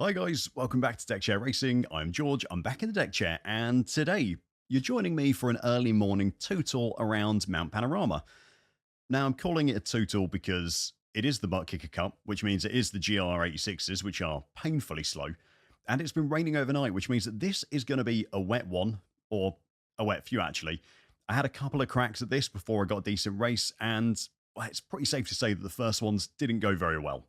Hi guys, welcome back to Deck Chair Racing. I'm George, I'm back in the deck chair, and today you're joining me for an early morning tutorial around Mount Panorama. Now I'm calling it a tutorial because it is the Butt Kicker Cup, which means it is the GR86s, which are painfully slow, and it's been raining overnight, which means that this is going to be a wet one, or a wet few actually. I had a couple of cracks at this before I got a decent race, and well, it's pretty safe to say that the first ones didn't go very well.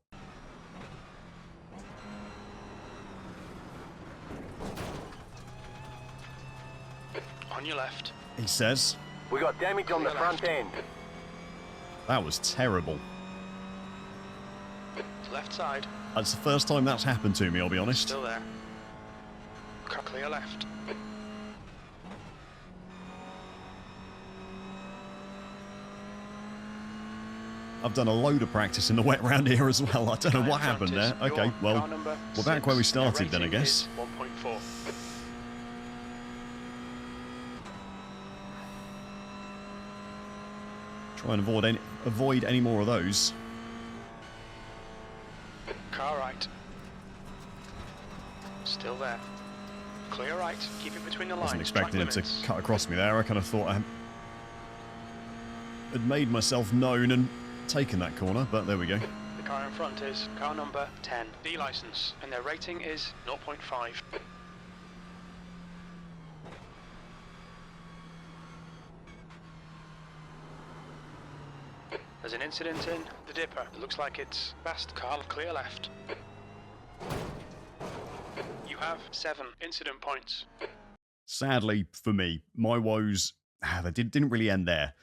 On your left. He says. We got damage on the front end. That was terrible. Left side. That's the first time that's happened to me, I'll be honest. Still there. Clear left. I've done a load of practice in the wet round here as well. I don't know what happened there. Okay, well, we're back where we started then, I guess. 1.4. Try and avoid any more of those. Car right. Still there. Clear right. Keep it between the lines. Wasn't expecting him to cut across me there. I kind of thought I had made myself known and taken that corner, but there we go. The car in front is car number 10, D license, and their rating is 0.5. There's an incident in the Dipper. It looks like it's past car, clear left. You have 7 incident points. Sadly for me, my woes they didn't really end there.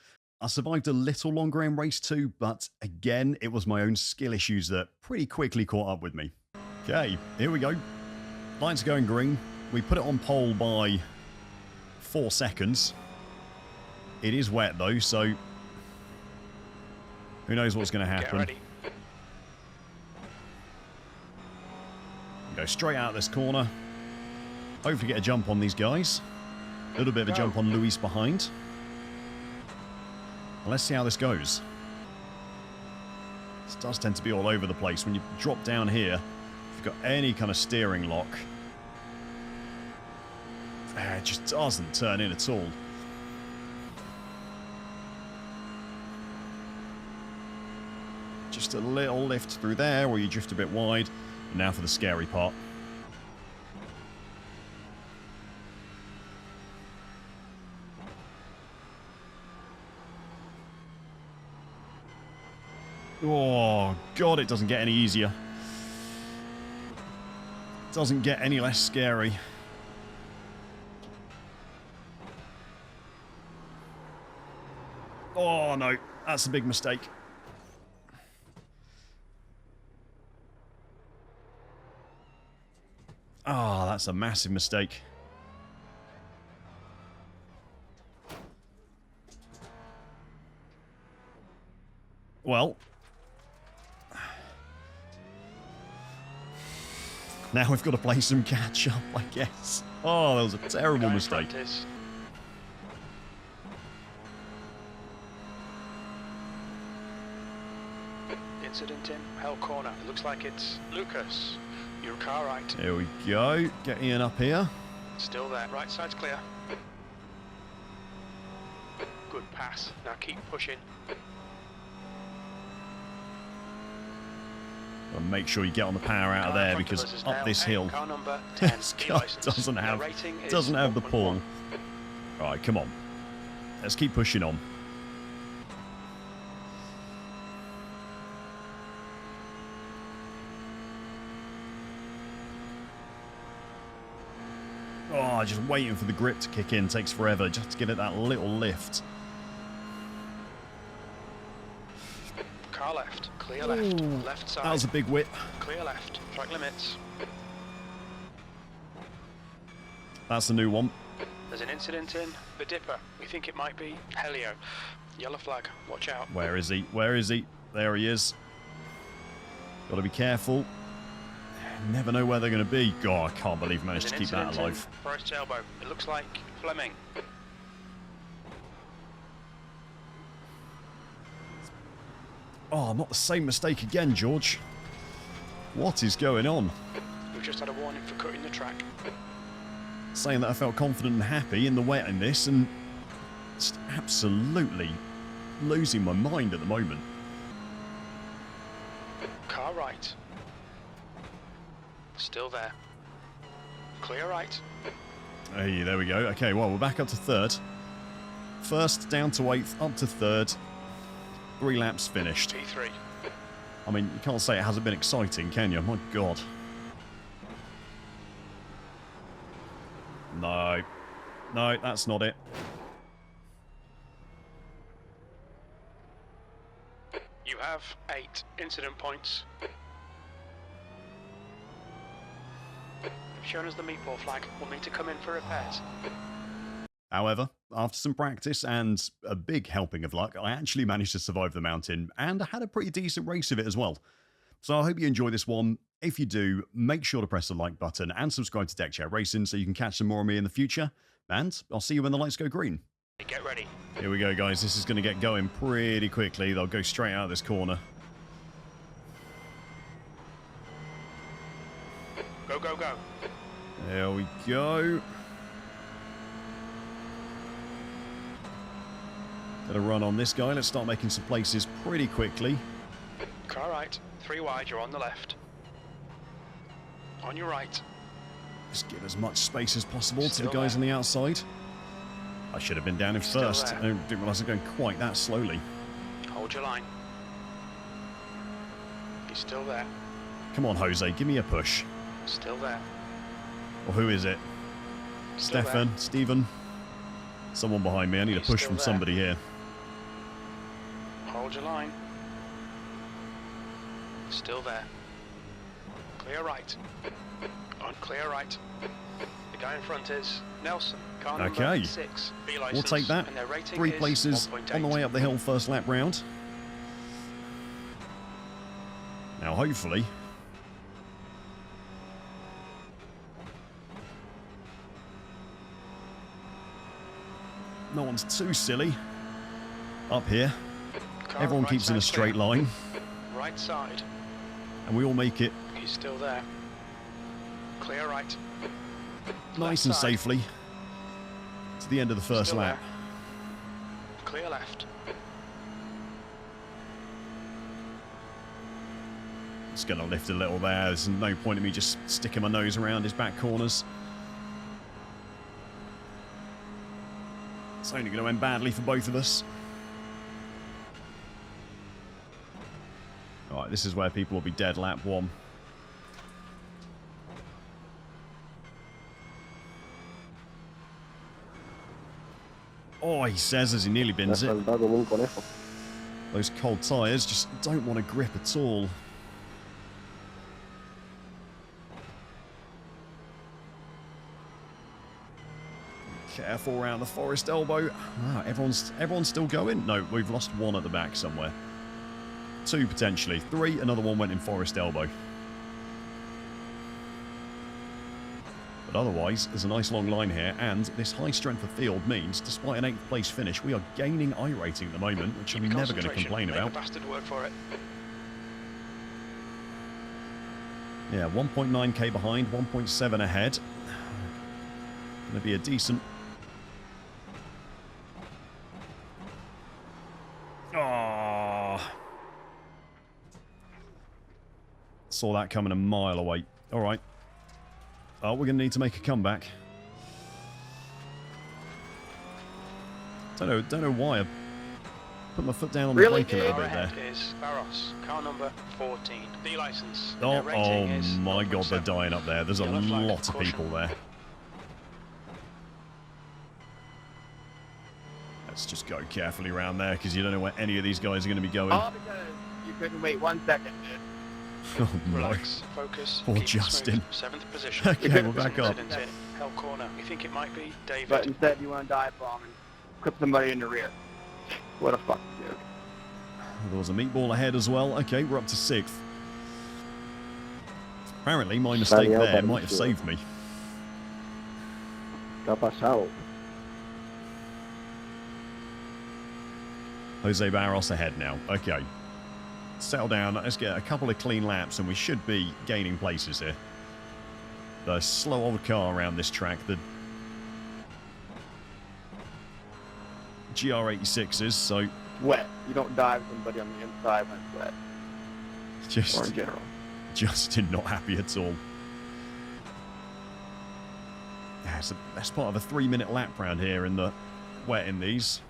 I survived a little longer in race 2, but again, it was my own skill issues that pretty quickly caught up with me. Okay, here we go. Lights are going green. We put it on pole by 4 seconds. It is wet though, so who knows what's going to happen. Get ready. Go straight out this corner. Hopefully get a jump on these guys. A little bit of a jump on Luis behind. Let's see how this goes. This does tend to be all over the place. When you drop down here, if you've got any kind of steering lock, it just doesn't turn in at all. Just a little lift through there where you drift a bit wide. And now for the scary part. Oh, God, it doesn't get any easier. It doesn't get any less scary. Oh, no. That's a big mistake. Ah, that's a massive mistake. Well. Now we've got to play some catch up, I guess. Oh, that was a terrible mistake. Incident in Hell Corner. It looks like it's Lucas. Your car right. Here we go. Get Ian up here. Still there. Right side's clear. Good pass. Now keep pushing. Well, make sure you get on the power out of there because up this hill, car number 10, this car doesn't have the pull. Right, come on. Let's keep pushing on. Oh, just waiting for the grip to kick in takes forever just to give it that little lift. Car left, clear left, left side. That was a big whip. Clear left, track limits. That's a new one. There's an incident in the Dipper. We think it might be Helio. Yellow flag, watch out. Where is he? Where is he? There he is. Got to be careful. Never know where they're going to be. God, I can't believe I managed to keep that alive. Forest elbow. It looks like Fleming. Oh, not the same mistake again, George. What is going on? We've just had a warning for cutting the track. Saying that I felt confident and happy in the wet in this, and just absolutely losing my mind at the moment. Car right. Still there. Clear right. Hey, there we go. Okay, well, we're back up to third. First down to 8th, up to 3rd. 3 laps finished. P3. I mean, you can't say it hasn't been exciting, can you? My God. No. No, that's not it. You have 8 incident points. They've shown us the meatball flag. We'll need to come in for repairs. However, after some practice and a big helping of luck, I actually managed to survive the mountain, and I had a pretty decent race of it as well. So I hope you enjoy this one. If you do, make sure to press the like button and subscribe to Deck Chair Racing so you can catch some more of me in the future. And I'll see you when the lights go green. Get ready. Here we go, guys. This is going to get going pretty quickly. They'll go straight out of this corner. Go, go, go. There we go. Got a run on this guy. Let's start making some places pretty quickly. Car right. 3 wide, you're on the left. On your right. Just give as much space as possible to the Still guys there. on the outside. I should have been down in Still first. there. I didn't realise I'm going quite that slowly. Hold your line. He's still there. Come on, Jose, give me a push. Still there. Or who is it? Still Stefan? there. Stephen? Someone behind me. I need a He's push still from there. somebody here. Hold your line. Still there. Clear right. On clear right. The guy in front is Nelson. Car number Okay. 6. B We'll license, take that. and their rating 3 is places 1.8. on the way up the hill first lap round. Now, hopefully... no one's too silly. Up here. Car Everyone right keeps in a side straight clear. line. Right side. And we all make it He's still there. Clear right. nice Left and side. safely to the end of the first Still lap. there. Clear left. Just going to lift a little there. There's no point in me just sticking my nose around his back corners. It's only going to end badly for both of us. Alright, this is where people will be dead lap 1. Oh, he says as he nearly bins it. Those cold tyres just don't want to grip at all. Careful around the forest elbow. Ah, everyone's still going? No, we've lost 1 at the back somewhere. 2 potentially. 3, another one went in forest elbow. But otherwise, there's a nice long line here, and this high strength of field means, despite an 8th place finish, we are gaining I rating at the moment, which I'm Keep your never going to concentration. complain Make about. the bastard work for it. Yeah, 1.9k behind, 1.7 ahead. Going to be a decent... Oh. Saw that coming a mile away. All right. Oh, we're going to need to make a comeback. Don't know why I put my foot down on the brake a little Car bit there. ahead is Barros. Car number 14. B license. Oh, Their rating oh is my God, they're 0.7. dying up there. There's a Yellow flag, lot of caution. people there. Let's just go carefully around there because you don't know where any of these guys are going to be going. All because you couldn't wait 1 second, dude. Oh, no. Relax, focus, Poor keep it Justin. smooth. 7th position. Okay, we're back up. Incident in Hell Corner. You think it might be David? But instead you want to dive bomb and clip somebody in the rear. What a fucking joke. There was a meatball ahead as well. Okay, we're up to 6th. Apparently, my mistake there might have saved me. ¿Qué ha pasado? Jose Barros ahead now. Okay. Settle down. Let's get a couple of clean laps and we should be gaining places here. The slow old car around this track, the GR86s, so Wet. You don't dive somebody on the inside when it's wet. Or in general. Justin not happy at all. Yeah, so that's part of a 3-minute lap round here in the wet in these.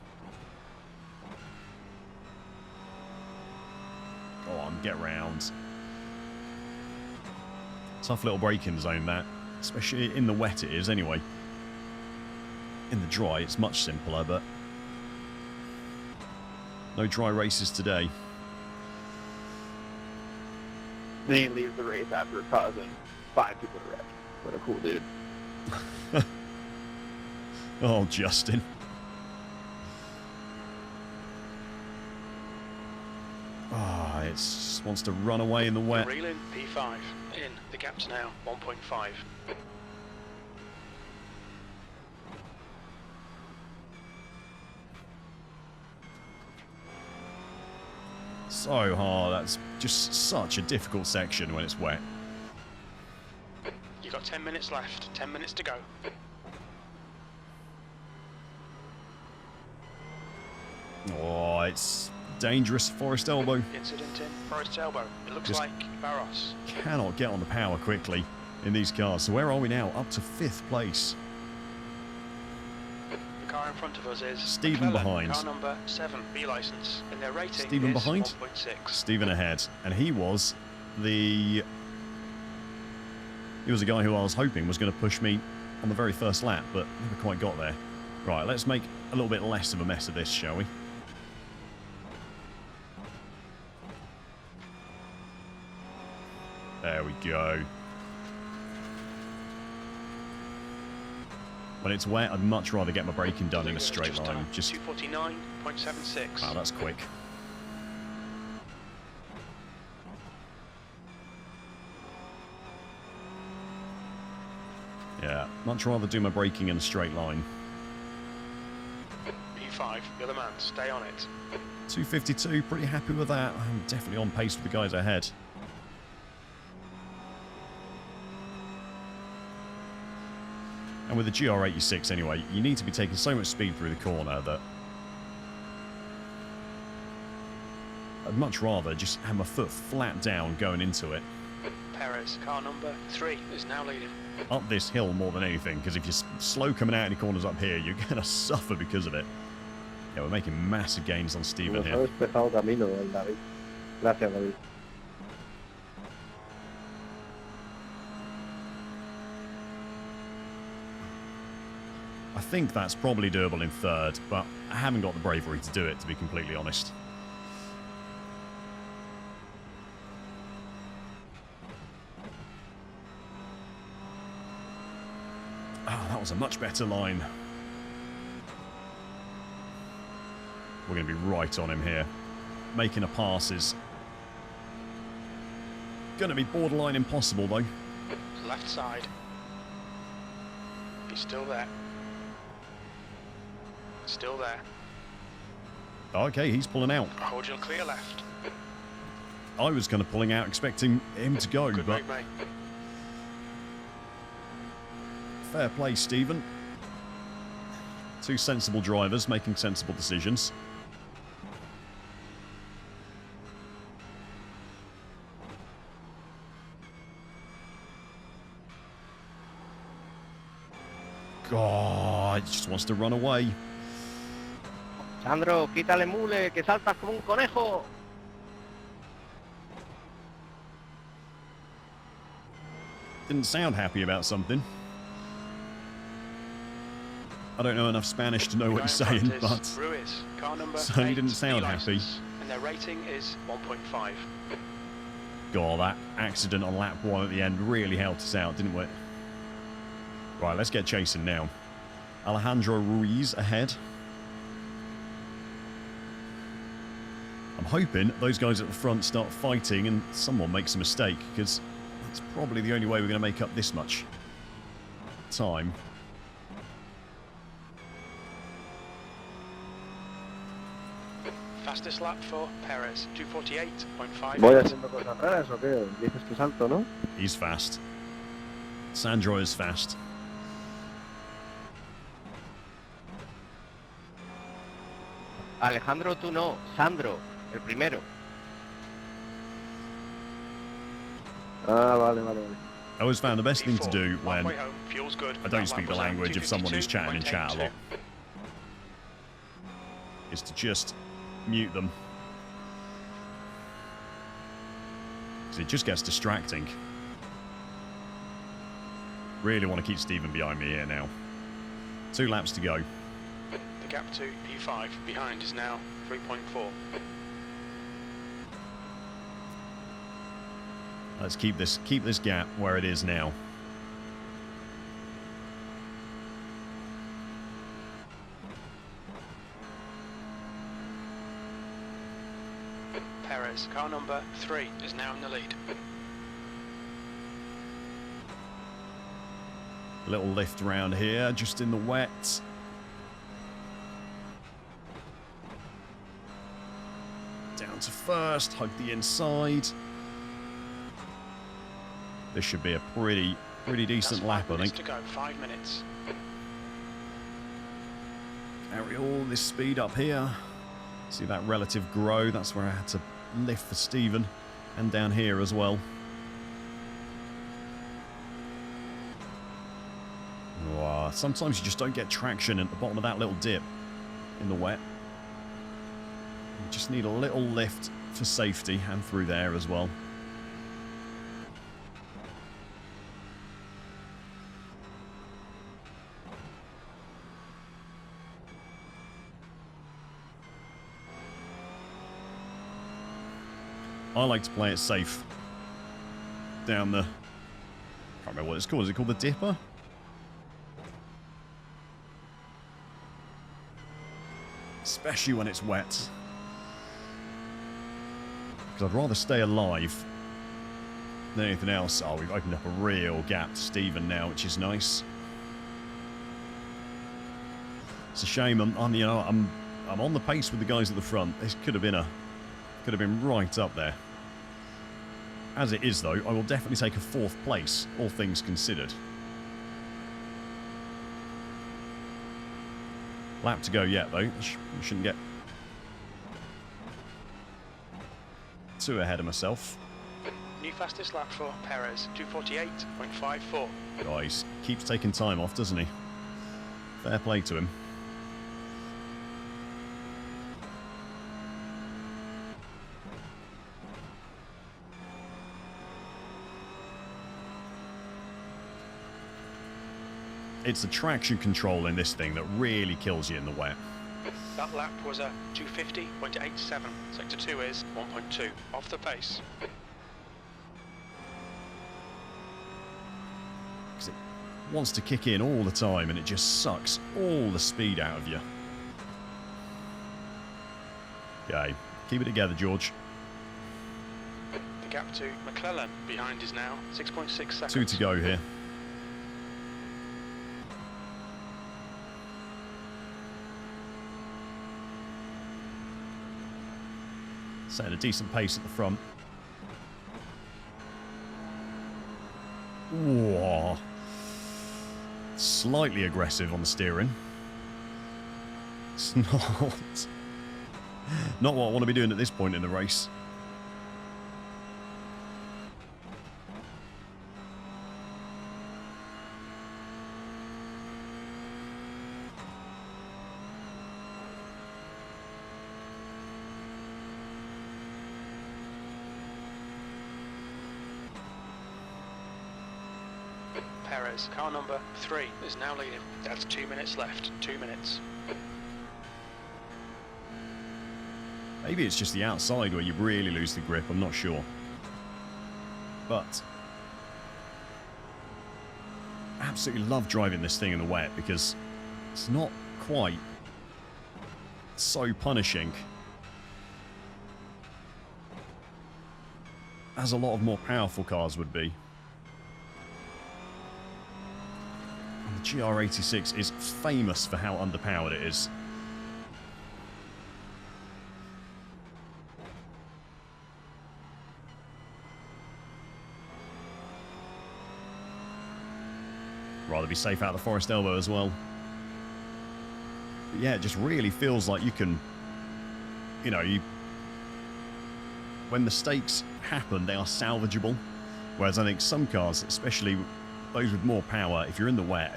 Go on, get round. Tough little braking zone, that. Especially in the wet it is, anyway. In the dry, it's much simpler, but no dry races today. Then he leaves the race after causing 5 people to wreck. What a cool dude. Oh, Justin. Ah, it just wants to run away in the wet. Reel in P5. In. The gap's now 1.5. So hard. That's just such a difficult section when it's wet. You've got 10 minutes left. 10 minutes to go. Oh, it's dangerous. Forest elbow. Incident in Forest Elbow. It looks Just like Barros. Cannot get on the power quickly in these cars. So where are we now? Up to 5th place. The car in front of us is Stephen McClellan, behind. Car number 7, B license, and their rating Stephen is behind? 1.6. Stephen ahead. And he was the... He was the guy who I was hoping was going to push me on the very first lap, but never quite got there. Right, let's make a little bit less of a mess of this, shall we? There we go. When it's wet, I'd much rather get my braking done in a straight line. Just 249.76. wow, that's quick. Yeah, much rather do my braking in a straight line. P5, you're the man. Stay on it. 252, pretty happy with that. I'm definitely on pace with the guys ahead. And with the GR86 anyway, you need to be taking so much speed through the corner that I'd much rather just have my foot flat down going into it. Perez, car number 3, is now leading. Up this hill more than anything, because if you're slow coming out any corners up here, you're going to suffer because of it. Yeah, we're making massive gains on Stephen here. despejado camino, David. Gracias, David. I think that's probably doable in 3rd, but I haven't got the bravery to do it, to be completely honest. Oh, that was a much better line. We're going to be right on him here. Making a pass is going to be borderline impossible, though. Left side. He's still there. Still there. Okay, he's pulling out. Hold your clear left. I was kind of pulling out, expecting him to go, Good but move, mate. fair play, Stephen. 2 sensible drivers making sensible decisions. God, he just wants to run away. Sandro, quítale mule, que saltas como un conejo. Didn't sound happy about something. I don't know enough Spanish to know what he's Guy in saying, front is but Ruiz, car number so he 8, didn't sound B happy. license, and their rating is 1.5. God, that accident on lap 1 at the end really helped us out, didn't it? Right, let's get chasing now. Alejandro Ruiz ahead. I'm hoping those guys at the front start fighting and someone makes a mistake, because that's probably the only way we're going to make up this much time. Fastest lap for Perez, 248.5. ¿Voy haciendo cosas raras o qué? Dices que salto, ¿no? He's fast. Sandro is fast. Alejandro, tú no. Sandro, el primero. Ah, vale, vale, vale. I always found the best thing to P4, do when halfway home, fuel's good. I don't That speak lap the was at language of someone who's chatting in chat a lot 252.82. is to just mute them. Because it just gets distracting. Really want to keep Stephen behind me here now. 2 laps to go. The gap to P5 behind is now 3.4. Let's keep this gap where it is now. Perez, car number 3, is now in the lead. Little lift around here, just in the wet. Down to first, hug the inside. This should be a pretty decent That's lap, 5 I minutes think. to go, 5 minutes. Carry all this speed up here. See that relative grow, that's where I had to lift for Stephen. And down here as well. Oh, sometimes you just don't get traction at the bottom of that little dip in the wet. You just need a little lift for safety and through there as well. I like to play it safe. Down the... can't remember what it's called. Is it called the Dipper? Especially when it's wet. Because I'd rather stay alive than anything else. Oh, we've opened up a real gap to Stephen now, which is nice. It's a shame. I'm on the pace with the guys at the front. This could have been right up there. As it is, though, I will definitely take a 4th place, all things considered. Lap to go yet, though. We shouldn't get too ahead of myself. New fastest lap for Perez, 248.54. Guys, keeps taking time off, doesn't he? Fair play to him. It's the traction control in this thing that really kills you in the wet. That lap was a 250.87. Sector 2 is 1.2 off the pace. Because it wants to kick in all the time and it just sucks all the speed out of you. Okay, keep it together, George. The gap to McClellan behind is now 6.6 seconds. 2 to go here. Setting a decent pace at the front. Whoa. Slightly aggressive on the steering. It's not what I want to be doing at this point in the race. Perez, car number 3, is now leading. That's 2 minutes left. 2 minutes. Maybe it's just the outside where you really lose the grip, I'm not sure. But I absolutely love driving this thing in the wet because it's not quite so punishing as a lot of more powerful cars would be. And the GR86 is famous for how underpowered it is. Rather be safe out of the forest elbow as well. But yeah, it just really feels like you can, you know, when mistakes happen, they are salvageable. Whereas I think some cars, especially those with more power, if you're in the wet,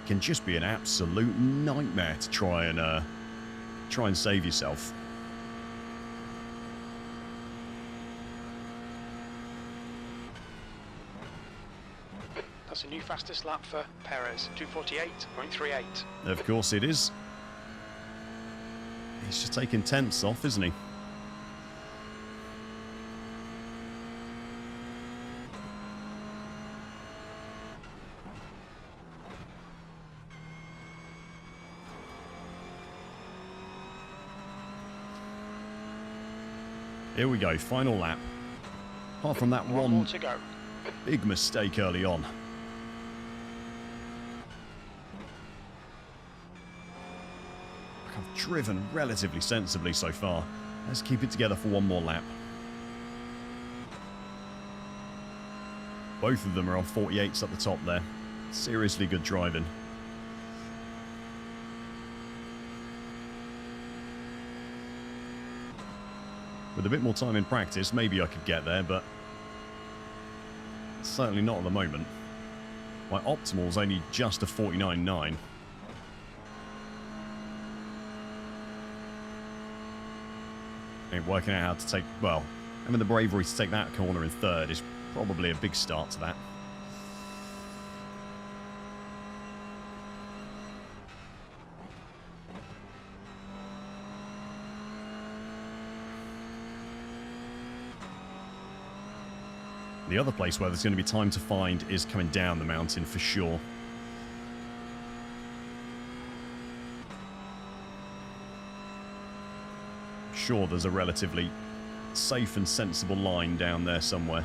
can just be an absolute nightmare to try and save yourself. That's a new fastest lap for Perez, 2:48.38. Of course it is. He's just taking tenths off, isn't he? Here we go, final lap. Apart from that One more to go. big mistake early on. I've driven relatively sensibly so far. Let's keep it together for one more lap. Both of them are on 48s at the top there. Seriously good driving. With a bit more time in practice, maybe I could get there, but certainly not at the moment. My optimal's only just a 49.9. Ain't working out how to take, well, having the bravery to take that corner in third is probably a big start to that. The other place where there's going to be time to find is coming down the mountain for sure. Sure, there's a relatively safe and sensible line down there somewhere.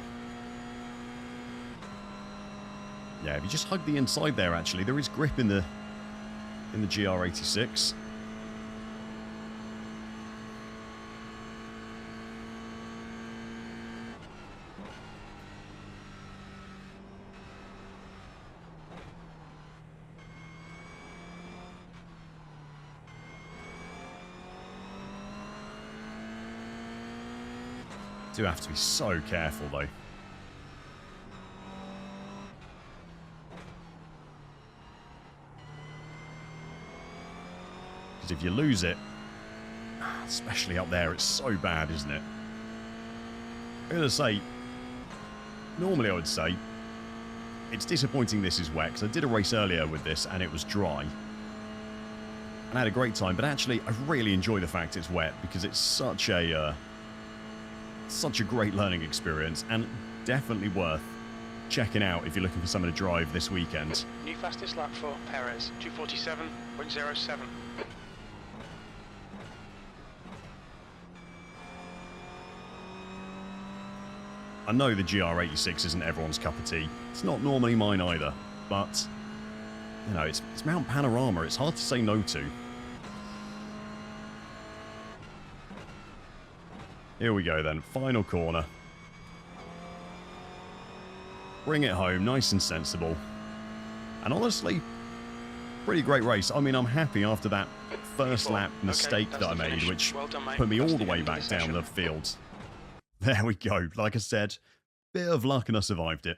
Yeah, if you just hug the inside there, actually, there is grip in the GR86. Do have to be so careful though. Because if you lose it, especially up there, it's so bad, isn't it? I'm gonna say, normally I would say, it's disappointing this is wet, because I did a race earlier with this and it was dry. And I had a great time, but actually I really enjoy the fact it's wet, because it's such a great learning experience, and definitely worth checking out if you're looking for someone to drive this weekend. New fastest lap for Perez, 2:47.07. I know the GR86 isn't everyone's cup of tea. It's not normally mine either, but you know, it's Mount Panorama. It's hard to say no to. Here we go then, final corner. Bring it home, nice and sensible. And honestly, pretty great race. I mean, I'm happy after that first lap mistake that I made, which put me all the way back down the field. There we go. Like I said, bit of luck and I survived it.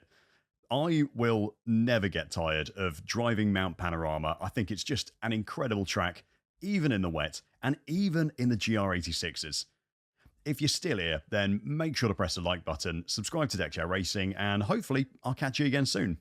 I will never get tired of driving Mount Panorama. I think it's just an incredible track, even in the wet, and even in the GR86s. If you're still here, then make sure to press the like button, subscribe to Deck Chair Racing, and hopefully I'll catch you again soon.